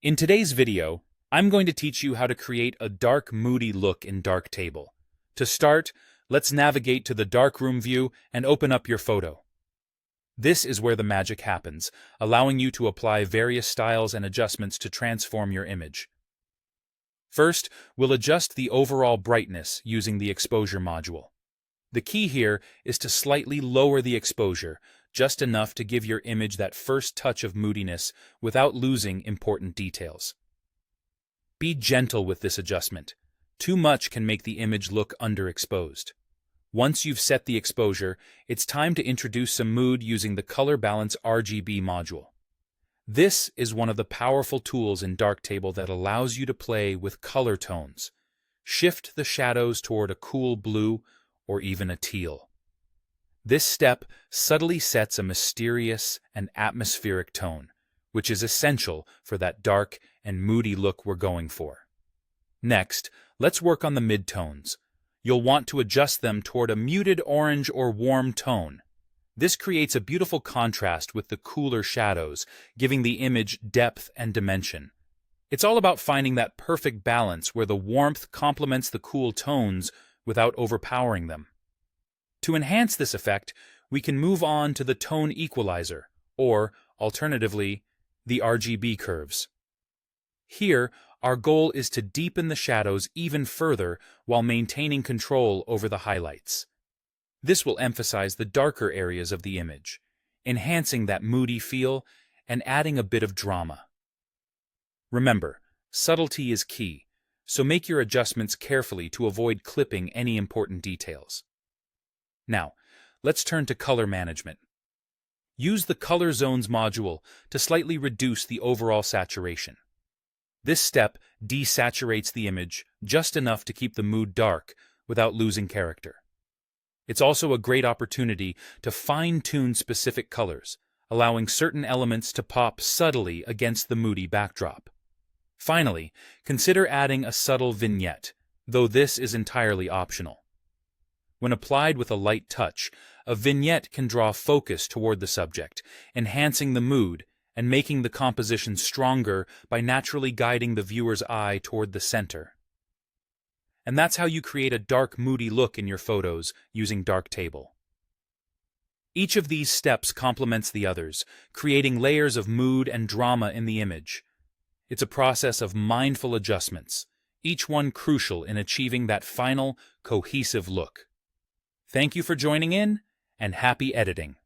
In today's video, I'm going to teach you how to create a dark, moody look in Darktable. To start, let's navigate to the darkroom view and open up your photo. This is where the magic happens, allowing you to apply various styles and adjustments to transform your image. First, we'll adjust the overall brightness using the exposure module. The key here is to slightly lower the exposure, just enough to give your image that first touch of moodiness without losing important details. Be gentle with this adjustment. Too much can make the image look underexposed. Once you've set the exposure, it's time to introduce some mood using the Color Balance RGB module. This is one of the powerful tools in Darktable that allows you to play with color tones. Shift the shadows toward a cool blue or even a teal. This step subtly sets a mysterious and atmospheric tone, which is essential for that dark and moody look we're going for. Next, let's work on the midtones. You'll want to adjust them toward a muted orange or warm tone. This creates a beautiful contrast with the cooler shadows, giving the image depth and dimension. It's all about finding that perfect balance where the warmth complements the cool tones without overpowering them. To enhance this effect, we can move on to the tone equalizer, or, alternatively, the RGB curves. Here, our goal is to deepen the shadows even further while maintaining control over the highlights. This will emphasize the darker areas of the image, enhancing that moody feel and adding a bit of drama. Remember, subtlety is key, so make your adjustments carefully to avoid clipping any important details. Now, let's turn to color management. Use the Color Zones module to slightly reduce the overall saturation. This step desaturates the image just enough to keep the mood dark without losing character. It's also a great opportunity to fine-tune specific colors, allowing certain elements to pop subtly against the moody backdrop. Finally, consider adding a subtle vignette, though this is entirely optional. When applied with a light touch, a vignette can draw focus toward the subject, enhancing the mood and making the composition stronger by naturally guiding the viewer's eye toward the center. And that's how you create a dark, moody look in your photos using Darktable. Each of these steps complements the others, creating layers of mood and drama in the image. It's a process of mindful adjustments, each one crucial in achieving that final, cohesive look. Thank you for joining in, and happy editing.